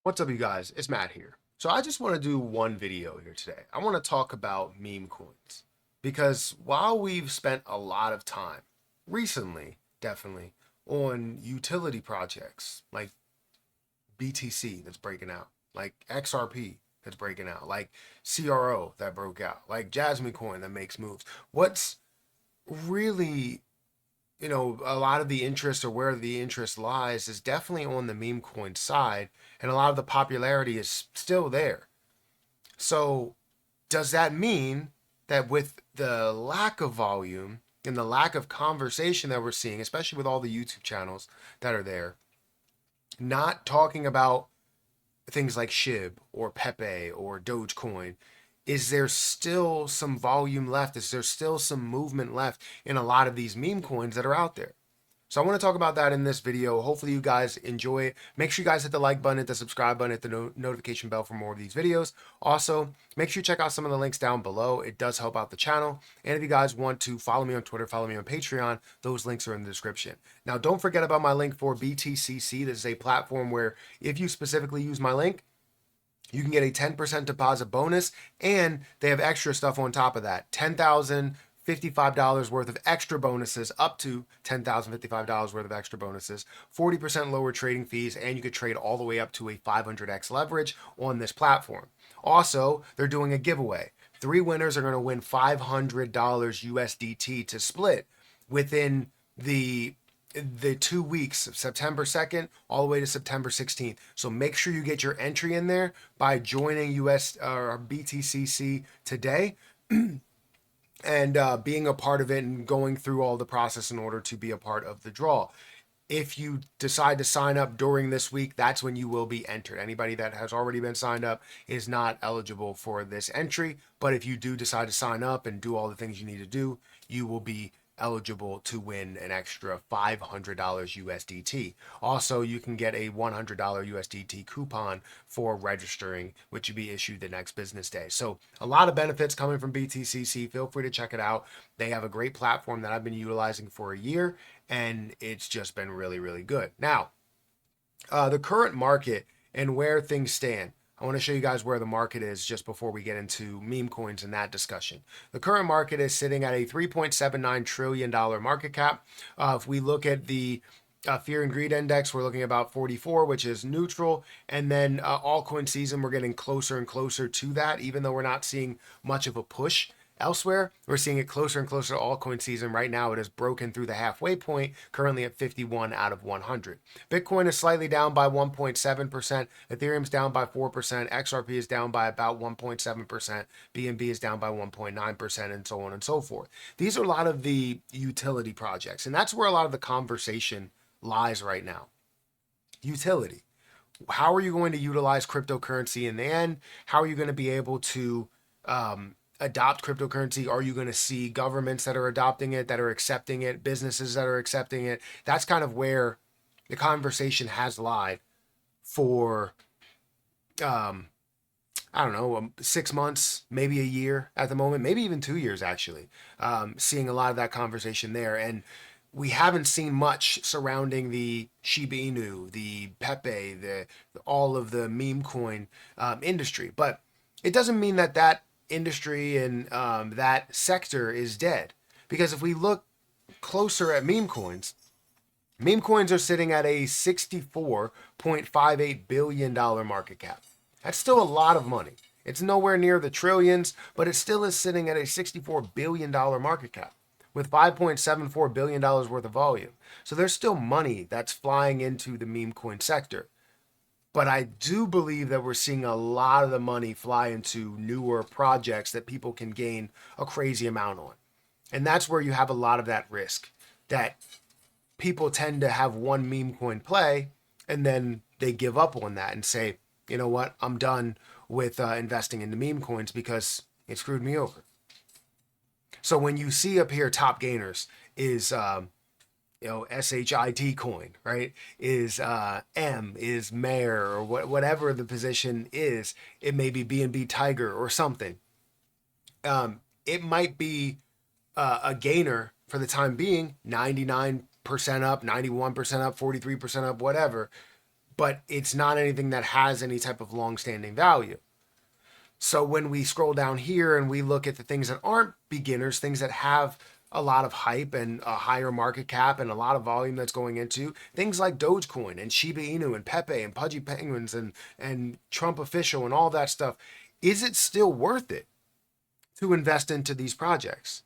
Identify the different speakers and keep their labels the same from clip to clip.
Speaker 1: What's up, you guys? It's Matt here. So I just want to do one video here today. I want to talk about meme coins because while we've spent a lot of time recently, definitely, on utility projects like BTC that's breaking out, like XRP that's breaking out, like CRO that broke out, like Jasmine Coin that makes moves. What's really a lot of the interest or where the interest lies is definitely on the meme coin side, and a lot of the popularity is still there. So, does that mean that with the lack of volume and the lack of conversation that we're seeing, especially with all the YouTube channels that are there, not talking about things like SHIB or Pepe or Dogecoin, is there still some volume left? Is there still some movement left in a lot of these meme coins that are out there? So I want to talk about that in this video. Hopefully you guys enjoy it. Make sure you guys hit the like button, hit the subscribe button, hit the notification bell for more of these videos. Also, make sure you check out some of the links down below. It does help out the channel. And if you guys want to follow me on Twitter, follow me on Patreon, those links are in the description. Now, don't forget about my link for BTCC. This is a platform where if you specifically use my link, you can get a 10% deposit bonus, and they have extra stuff on top of that. $10,055 worth of extra bonuses, up to $10,055 worth of extra bonuses, 40% lower trading fees, and you could trade all the way up to a 500x leverage on this platform. Also, they're doing a giveaway. 3 winners are going to win $500 USDT to split within the 2 weeks of September 2nd all the way to September 16th. So make sure you get your entry in there by joining US or BTCC today and being a part of it and going through all the process in order to be a part of the draw. If you decide to sign up during this week, that's when you will be entered. Anybody that has already been signed up is not eligible for this entry. But if you do decide to sign up and do all the things you need to do, you will be eligible to win an extra $500 USDT. Also, you can get a $100 USDT coupon for registering, which will be issued the next business day. So a lot of benefits coming from BTCC. Feel free to check it out. They have a great platform that I've been utilizing for a year, and it's just been really, really good. Now, the current market and where things stand. I want to show you guys where the market is just before we get into meme coins and that discussion. The current market is sitting at a $3.79 trillion market cap. If we look at the fear and greed index, we're looking at about 44, which is neutral. And then altcoin season, we're getting closer and closer to that, even though we're not seeing much of a push. Elsewhere, we're seeing it closer and closer to altcoin season. Right now, it has broken through the halfway point, currently at 51 out of 100. Bitcoin is slightly down by 1.7%. Ethereum's down by 4%. XRP is down by about 1.7%. BNB is down by 1.9%, and so on and so forth. These are a lot of the utility projects, and that's where a lot of the conversation lies right now. Utility. How are you going to utilize cryptocurrency in the end? How are you going to be able to adopt cryptocurrency? Are you going to see governments that are adopting it, that are accepting it, businesses that are accepting it? That's kind of where the conversation has lied for, I don't know, 6 months, maybe a year at the moment, maybe even 2 years actually. Seeing a lot of that conversation there. And we haven't seen much surrounding the Shiba Inu, the Pepe, all of the meme coin industry. But it doesn't mean that industry and that sector is dead. Because if we look closer at meme coins are sitting at a $64.58 billion market cap. That's still a lot of money. It's nowhere near the trillions, but it still is sitting at a $64 billion market cap with $5.74 billion worth of volume. So there's still money that's flying into the meme coin sector. But I do believe that we're seeing a lot of the money fly into newer projects that people can gain a crazy amount on. And that's where you have a lot of that risk that people tend to have one meme coin play and then they give up on that and say, you know what, I'm done with investing into meme coins because it screwed me over. So when you see up here top gainers is SHIT coin, right? Is M, is Mare, or whatever the position is. It may be BNB Tiger or something. It might be a gainer for the time being, 99% up, 91% up, 43% up, whatever. but it's not anything that has any type of long-standing value. So when we scroll down here and we look at the things that aren't beginners, things that have a lot of hype and a higher market cap and a lot of volume that's going into things like Dogecoin and Shiba Inu and Pepe and Pudgy Penguins and Trump Official and all that stuff, is it still worth it to invest into these projects?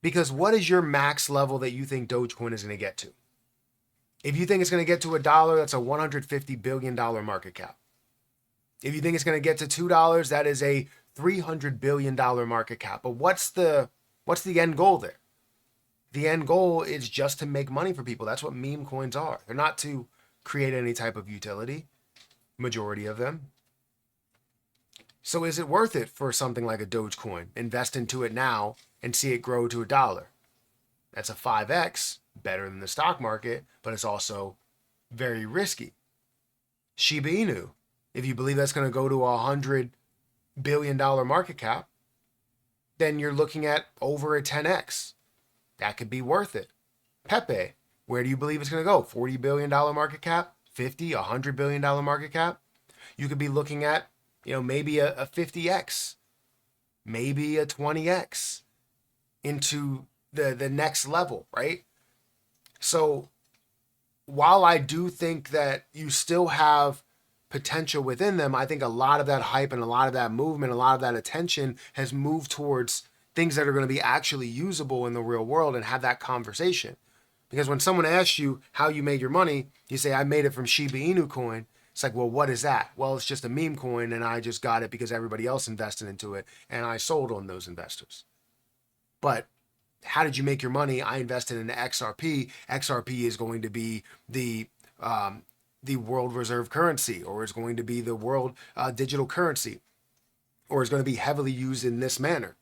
Speaker 1: Because what is your max level that you think Dogecoin is going to get to? If you think it's going to get to $1, that's a $150 billion market cap. If you think it's going to get to $2, that is a $300 billion market cap. But what's the end goal there? The end goal is just to make money for people. That's what meme coins are. They're not to create any type of utility, majority of them. So is it worth it for something like a Dogecoin? Invest into it now and see it grow to $1. That's a 5x, better than the stock market, but it's also very risky. Shiba Inu, if you believe that's going to go to $100 billion market cap, then you're looking at over a 10x. That could be worth it. Pepe, where do you believe it's going to go? $40 billion market cap, 50, $100 billion market cap. You could be looking at, maybe a 50x, maybe a 20x into the next level, right? So while I do think that you still have potential within them, I think a lot of that hype and a lot of that movement, a lot of that attention has moved towards things that are going to be actually usable in the real world and have that conversation. Because when someone asks you how you made your money, you say, I made it from Shiba Inu coin. It's like, well, what is that? Well, it's just a meme coin and I just got it because everybody else invested into it and I sold on those investors. But how did you make your money? I invested in XRP. XRP is going to be the world reserve currency, or is going to be the world digital currency, or is going to be heavily used in this manner.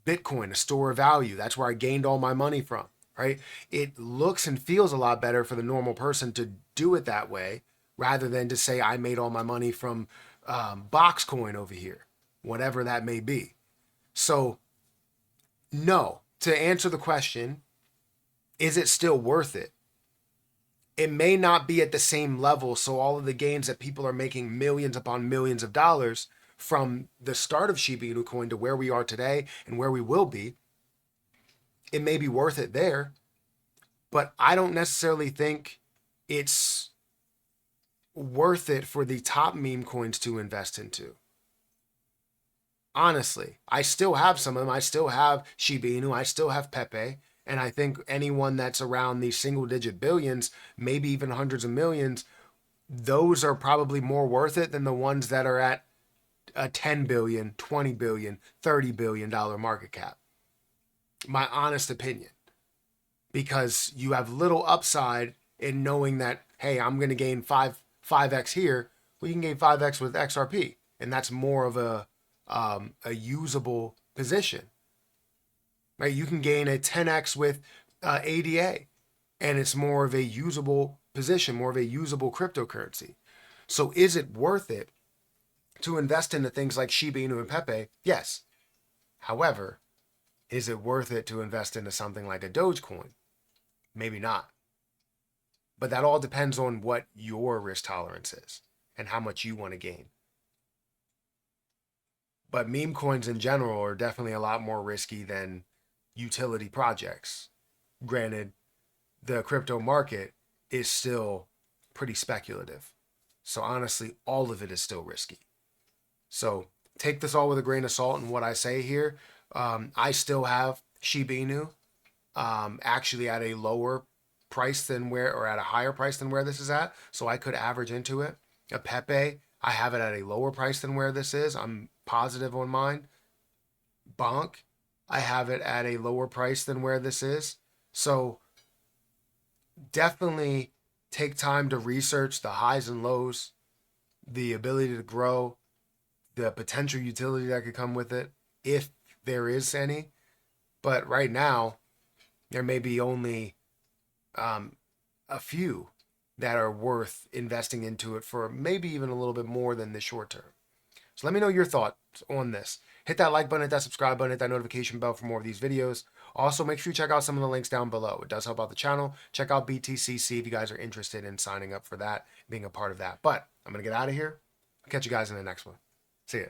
Speaker 1: Bitcoin, a store of value. That's where I gained all my money from, right? It looks and feels a lot better for the normal person to do it that way rather than to say I made all my money from Box coin over here, whatever that may be. So no, to answer the question, is it still worth it? It may not be at the same level. So all of the gains that people are making millions upon millions of dollars from the start of Shiba Inu coin to where we are today and where we will be, it may be worth it there. But I don't necessarily think it's worth it for the top meme coins to invest into. Honestly, I still have some of them. I still have Shiba Inu. I still have Pepe. And I think anyone that's around these single digit billions, maybe even hundreds of millions, those are probably more worth it than the ones that are at a 10 billion, 20 billion, $30 billion market cap. My honest opinion. Because you have little upside in knowing that, hey, I'm going to gain 5x here. Well, you can gain 5x with XRP. And that's more of a usable position, right? You can gain a 10x with ADA, and it's more of a usable position, more of a usable cryptocurrency. So is it worth it to invest into things like Shiba Inu and Pepe? Yes. However, is it worth it to invest into something like a Dogecoin? Maybe not. But that all depends on what your risk tolerance is and how much you want to gain. But meme coins in general are definitely a lot more risky than utility projects. Granted, the crypto market is still pretty speculative. So honestly, all of it is still risky. So take this all with a grain of salt in what I say here. I still have Shiba Inu actually at a lower price than where, or at a higher price than where this is at. So I could average into it. A Pepe, I have it at a lower price than where this is. I'm positive on mine. Bonk, I have it at a lower price than where this is. So definitely take time to research the highs and lows, the ability to grow, the potential utility that could come with it, if there is any. But right now, there may be only a few that are worth investing into it for maybe even a little bit more than the short term. So let me know your thoughts on this. Hit that like button, hit that subscribe button, hit that notification bell for more of these videos. Also, make sure you check out some of the links down below. It does help out the channel. Check out BTCC if you guys are interested in signing up for that, being a part of that. But I'm going to get out of here. I'll catch you guys in the next one. See ya.